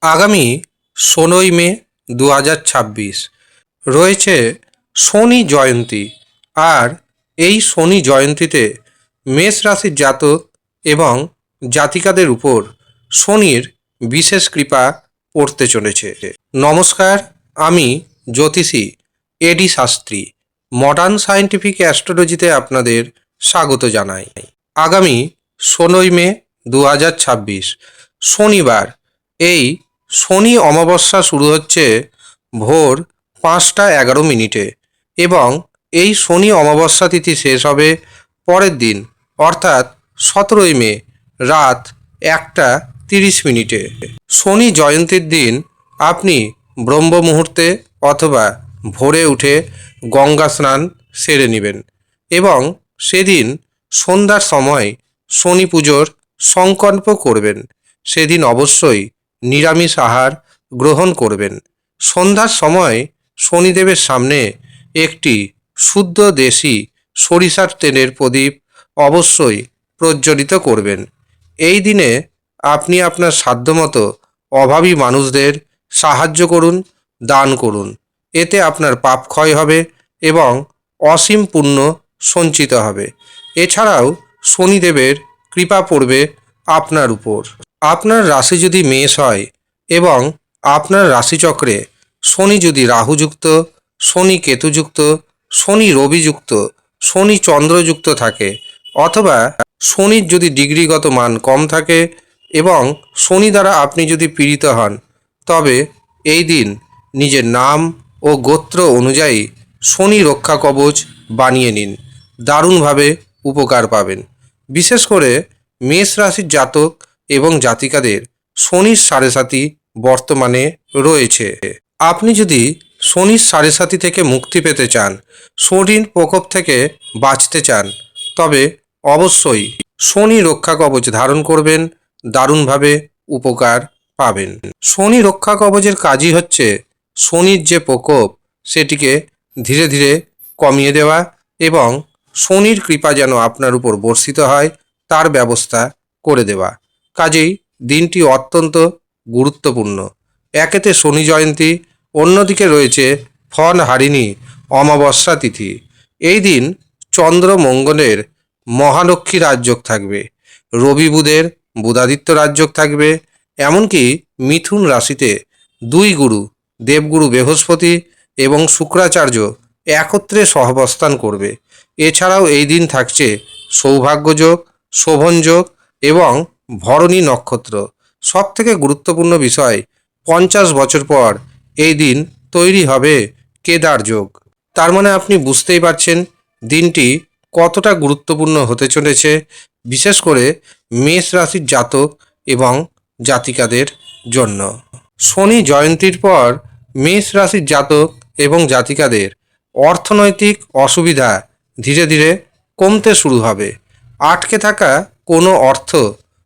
আগামী 16ই মে 2026 রয়েছে শনি জয়ন্তী। আর এই শনি জয়ন্তীতে মেষ রাশির জাতক এবং জাতিকাদের উপর শনির বিশেষ কৃপা পড়তে চলেছে। নমস্কার, আমি জ্যোতিষী এডি শাস্ত্রী মডার্ন সায়েন্টিফিক অ্যাস্ট্রোলজিতে আপনাদের স্বাগত জানাই। আগামী 16ই মে 2026 শনিবার এই শনি অমাবস্যা শুরু হচ্ছে ভোর 5টা 11 মিনিটে এবং এই শনি অমাবস্যা তিথি শেষ হবে পরের দিন অর্থাৎ 17ই মে রাত 1টা 30 মিনিটে। শনি জয়ন্তীর দিন আপনি ব্রহ্ম মুহূর্তে অথবা ভোরে উঠে গঙ্গা স্নান সেরে নেবেন এবং সেদিন সন্ধ্যার সময় শনি পুজোর সংকল্প করবেন। সেদিন অবশ্যই নিরামিষ আহার গ্রহণ করবেন। সন্ধ্যার সময় শনিদেবের সামনে একটি শুদ্ধ দেশি সরিষার তেলের প্রদীপ অবশ্যই প্রজ্বলিত করবেন। এই দিনে আপনি আপনার সাধ্যমতো অভাবী মানুষদের সাহায্য করুন, দান করুন। এতে আপনার পাপ ক্ষয় হবে এবং অসীম পুণ্য সঞ্চিত হবে। এছাড়াও শনিদেবের কৃপা পড়বে আপনার উপর। আপনার রাশি যদি মেষ হয় এবং আপনার রাশিচক্রে শনি যদি রাহুযুক্ত, শনি কেতুযুক্ত, শনি রবিযুক্ত, শনি চন্দ্রযুক্ত থাকে অথবা শনির যদি ডিগ্রিগত মান কম থাকে এবং শনি দ্বারা আপনি যদি পীড়িত হন, তবে এই দিন নিজের নাম ও গোত্র অনুযায়ী শনি রক্ষা কবচ বানিয়ে নিন। দারুণভাবে উপকার পাবেন। বিশেষ করে মেষ রাশির জাতক এবং জাতিকাদের শনির সাড়ে বর্তমানে রয়েছে। আপনি যদি শনির সাড়ে থেকে মুক্তি পেতে চান, শনির প্রকোপ থেকে বাঁচতে চান, তবে অবশ্যই শনি রক্ষা কবচ ধারণ করবেন। দারুণভাবে উপকার পাবেন। শনি রক্ষা কবচের কাজই হচ্ছে শনির যে প্রকোপ সেটিকে ধীরে ধীরে কমিয়ে দেওয়া এবং শনির কৃপা যেন আপনার উপর বর্ষিত হয় তার ব্যবস্থা করে দেওয়া। কাজেই দিনটি অত্যন্ত গুরুত্বপূর্ণ। একেতে শনি জয়ন্তী, অন্যদিকে রয়েছে ফলহারিণী অমাবস্যা তিথি। এই দিন চন্দ্র মঙ্গলের মহালক্ষ্মী রাজযোগ থাকবে, রবি বুধের বুধাদিত্য রাজযোগ থাকবে, এমনকি মিথুন রাশিতে দুই গুরু দেবগুরু বৃহস্পতি এবং শুক্রাচার্য একত্রে সহাবস্থান করবে। এছাড়াও এই দিন থাকছে সৌভাগ্যযোগ, শোভনযোগ এবং ভরণী নক্ষত্র। সবথেকে গুরুত্বপূর্ণ বিষয়, 50 বছর পর এই দিন তৈরি হবে কেদার যোগ। তার মানে আপনি বুঝতেই পারছেন দিনটি কতটা গুরুত্বপূর্ণ হতে চলেছে, বিশেষ করে মেষ রাশির জাতক এবং জাতিকাদের জন্য। শনি জয়ন্তীর পর মেষ রাশির জাতক এবং জাতিকাদের অর্থনৈতিক অসুবিধা ধীরে ধীরে কমতে শুরু হবে। আটকে থাকা কোনো অর্থ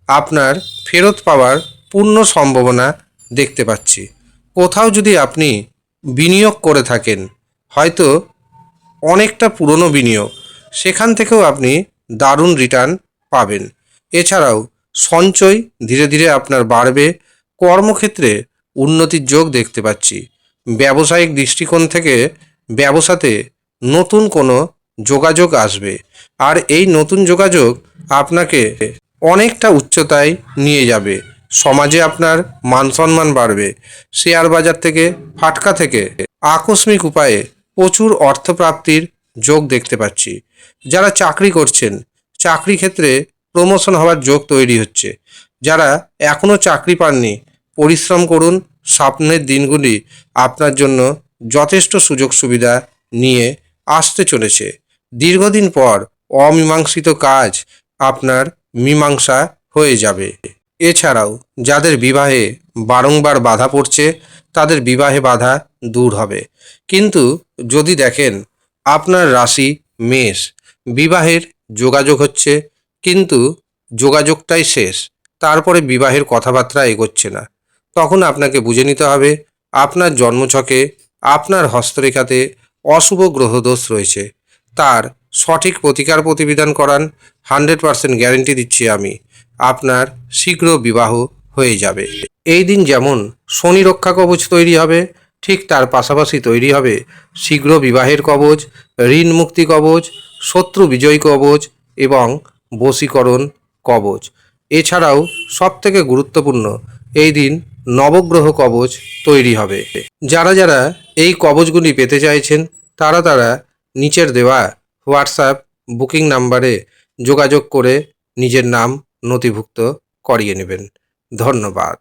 আপনার ফেরত পাওয়ার পূর্ণ সম্ভাবনা দেখতে পাচ্ছি। কোথাও যদি আপনি বিনিয়োগ করে থাকেন, হয়তো অনেকটা পুরনো বিনিয়োগ, সেখান থেকেও আপনি দারুণ রিটার্ন পাবেন। এছাড়াও সঞ্চয় ধীরে ধীরে আপনার বাড়বে। কর্মক্ষেত্রে উন্নতির যোগ দেখতে পাচ্ছি। ব্যবসায়িক দৃষ্টিকোণ থেকে ব্যবসাতে নতুন কোনো যোগাযোগ আসবে, আর এই নতুন যোগাযোগ আপনাকে অনেকটা উচ্চতায় নিয়ে যাবে। সমাজে আপনার মান সম্মান বাড়বে। শেয়ার বাজার থেকে, ফাটকা থেকে আকস্মিক উপায়ে প্রচুর অর্থপ্রাপ্তির যোগ দেখতে পাচ্ছি। যারা চাকরি করছেন, চাকরি ক্ষেত্রে প্রমোশন হওয়ার যোগ তৈরি হচ্ছে। যারা এখনও চাকরি পাননি, পরিশ্রম করুন। সামনের দিনগুলি আপনার জন্য যথেষ্ট সুযোগ সুবিধা নিয়ে আসতে চলেছে। দীর্ঘদিন পর অমীমাংসিত কাজ আপনার মীমাংসা হয়ে যাবে। এছাড়াও যাদের বিবাহে বারংবার বাধা পড়ছে, তাদের বিবাহে বাধা দূর হবে। কিন্তু যদি দেখেন আপনার রাশি মেষ, বিবাহের যোগাযোগ হচ্ছে কিন্তু যোগাযোগটাই শেষ, তারপরে বিবাহের কথাবার্তা এগোচ্ছে না, তখন আপনাকে বুঝে নিতে হবে আপনার জন্মছকে, আপনার হস্তরেখাতে অশুভ গ্রহদোষ রয়েছে। তার সঠিক প্রতিকার প্রতিবিধান করান। 100% গ্যারেন্টি দিচ্ছি আমি, আপনার শীঘ্র বিবাহ হয়ে যাবে। এই দিন যেমন শনি রক্ষা কবচ তৈরি হবে, ঠিক তার পাশাপাশি তৈরি হবে শীঘ্র বিবাহের কবচ, ঋণ মুক্তি কবচ, শত্রু বিজয় কবচ এবং বশীকরণ কবচ। এছাড়াও সবথেকে গুরুত্বপূর্ণ, এই দিন নবগ্রহ কবচ তৈরি হবে। যারা যারা এই কবচগুলি পেতে চাইছেন তারা নিচের দেওয়া হোয়াটসঅ্যাপ বুকিং নাম্বারে যোগাযোগ করে নিজের নাম নথিভুক্ত করিয়ে নেবেন। ধন্যবাদ।